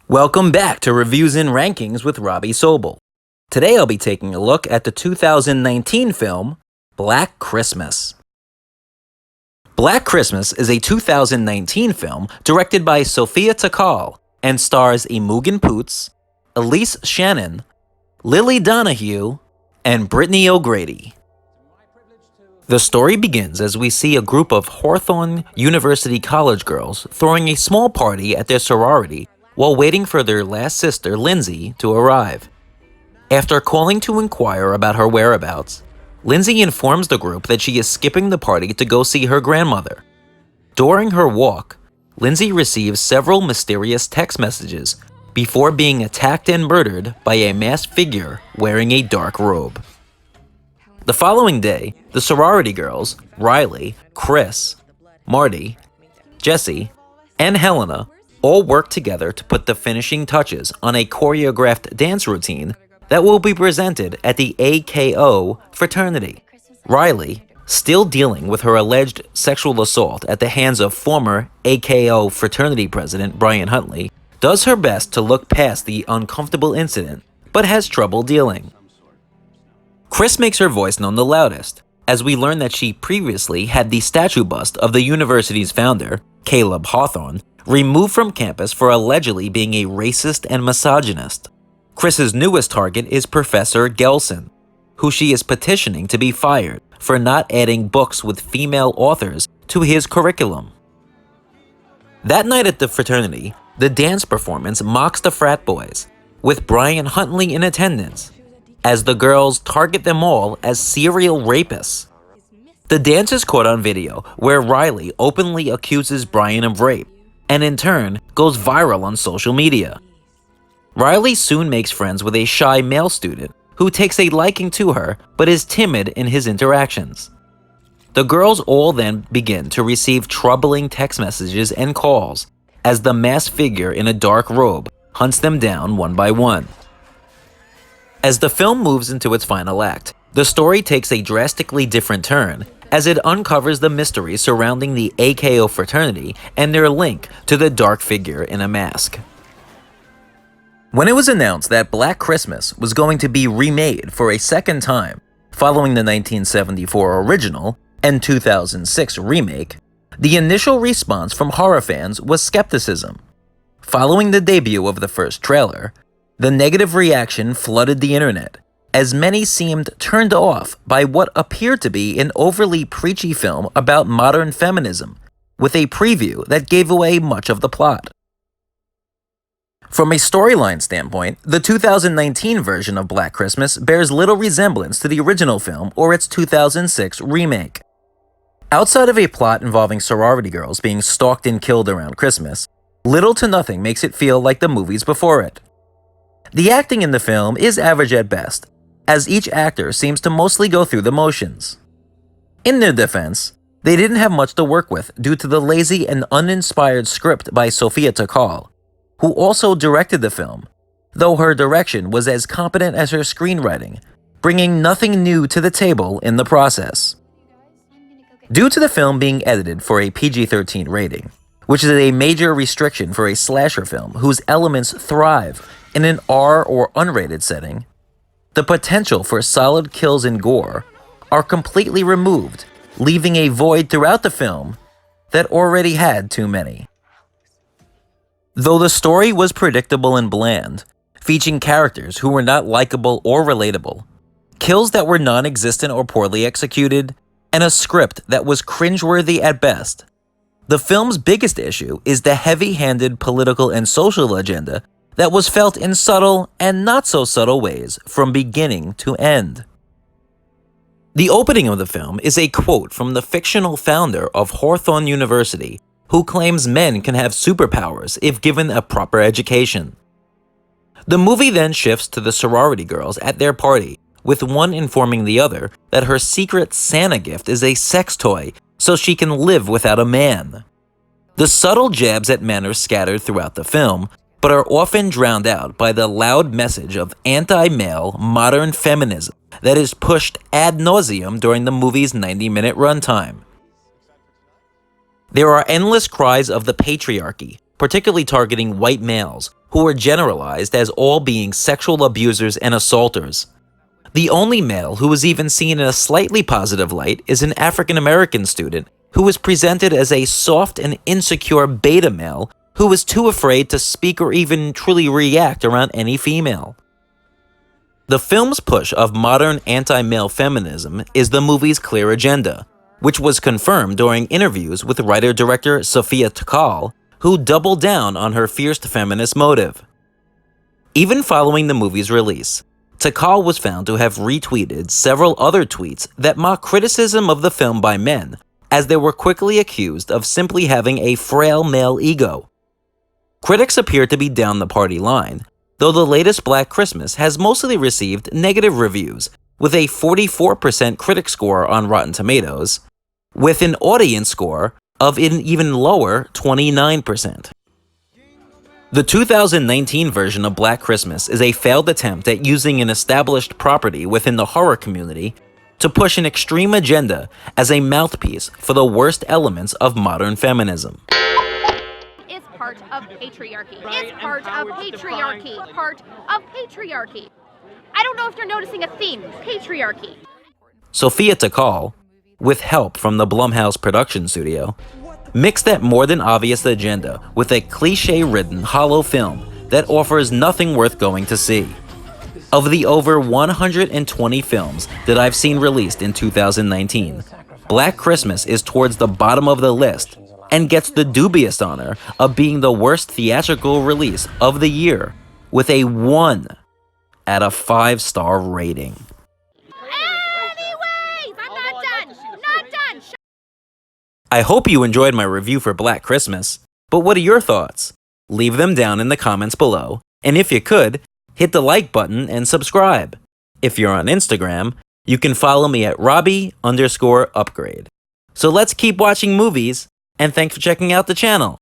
Welcome back to Reviews and Rankings with Robby Sobel. Today I'll be taking a look at the 2019 film, Black Christmas. Black Christmas is a 2019 film directed by Sophia Takal and stars Imogen Poots, Aleyse Shannon, Lily Donoghue, and Brittany O'Grady. The story begins as we see a group of Hawthorne University college girls throwing a small party at their sorority while waiting for their last sister, Lindsay, to arrive. After calling to inquire about her whereabouts, Lindsay informs the group that she is skipping the party to go see her grandmother. During her walk, Lindsay receives several mysterious text messages before being attacked and murdered by a masked figure wearing a dark robe. The following day, the sorority girls, Riley, Chris, Marty, Jesse, and Helena all work together to put the finishing touches on a choreographed dance routine that will be presented at the AKO fraternity. Riley, still dealing with her alleged sexual assault at the hands of former AKO fraternity president Brian Huntley, does her best to look past the uncomfortable incident, but has trouble dealing. Chris makes her voice known the loudest, as we learn that she previously had the statue bust of the university's founder, Caleb Hawthorne, removed from campus for allegedly being a racist and misogynist. Chris's newest target is Professor Gelson, who she is petitioning to be fired for not adding books with female authors to his curriculum. That night at the fraternity, the dance performance mocks the frat boys, with Brian Huntley in attendance, as the girls target them all as serial rapists. The dance is caught on video where Riley openly accuses Brian of rape, and in turn goes viral on social media. Riley soon makes friends with a shy male student who takes a liking to her but is timid in his interactions. The girls all then begin to receive troubling text messages and calls as the masked figure in a dark robe hunts them down one by one. As the film moves into its final act, the story takes a drastically different turn as it uncovers the mystery surrounding the AKO fraternity and their link to the dark figure in a mask. When it was announced that Black Christmas was going to be remade for a second time, following the 1974 original and 2006 remake, the initial response from horror fans was skepticism. Following the debut of the first trailer, the negative reaction flooded the internet, as many seemed turned off by what appeared to be an overly preachy film about modern feminism, with a preview that gave away much of the plot. From a storyline standpoint, the 2019 version of Black Christmas bears little resemblance to the original film or its 2006 remake. Outside of a plot involving sorority girls being stalked and killed around Christmas, little to nothing makes it feel like the movies before it. The acting in the film is average at best, as each actor seems to mostly go through the motions. In their defense, they didn't have much to work with due to the lazy and uninspired script by Sophia Takal, who also directed the film, though her direction was as competent as her screenwriting, bringing nothing new to the table in the process. Due to the film being edited for a PG-13 rating, which is a major restriction for a slasher film whose elements thrive in an R or unrated setting, the potential for solid kills and gore are completely removed, leaving a void throughout the film that already had too many. Though the story was predictable and bland, featuring characters who were not likable or relatable, kills that were non-existent or poorly executed, and a script that was cringeworthy at best, the film's biggest issue is the heavy-handed political and social agenda that was felt in subtle and not so subtle ways from beginning to end. The opening of the film is a quote from the fictional founder of Hawthorne University, who claims men can have superpowers if given a proper education. The movie then shifts to the sorority girls at their party, with one informing the other that her secret Santa gift is a sex toy so she can live without a man. The subtle jabs at men are scattered throughout the film, but are often drowned out by the loud message of anti-male modern feminism that is pushed ad nauseum during the movie's 90-minute runtime. There are endless cries of the patriarchy, particularly targeting white males, who are generalized as all being sexual abusers and assaulters. The only male who was even seen in a slightly positive light is an African American student who was presented as a soft and insecure beta male who was too afraid to speak or even truly react around any female. The film's push of modern anti-male feminism is the movie's clear agenda, which was confirmed during interviews with writer-director Sophia Takal, who doubled down on her fierce feminist motive. Even following the movie's release, Takal was found to have retweeted several other tweets that mock criticism of the film by men, as they were quickly accused of simply having a frail male ego. Critics appear to be down the party line, though the latest Black Christmas has mostly received negative reviews, with a 44% critic score on Rotten Tomatoes, with an audience score of an even lower 29%. The 2019 version of Black Christmas is a failed attempt at using an established property within the horror community to push an extreme agenda as a mouthpiece for the worst elements of modern feminism. It's part of patriarchy. It's part of patriarchy. Part of patriarchy. I don't know if you're noticing a theme. Patriarchy. Sophia Takal, with help from the Blumhouse production studio, mixed that more than obvious agenda with a cliche-ridden hollow film that offers nothing worth going to see. Of the over 120 films that I've seen released in 2019, Black Christmas is towards the bottom of the list and gets the dubious honor of being the worst theatrical release of the year with a 1 out of 5-star rating. Anyways, I'm not done. Not done. I hope you enjoyed my review for Black Christmas, but what are your thoughts? Leave them down in the comments below, and if you could, hit the like button and subscribe. If you're on Instagram, you can follow me at Robby_Upgrade. So let's keep watching movies, and thanks for checking out the channel.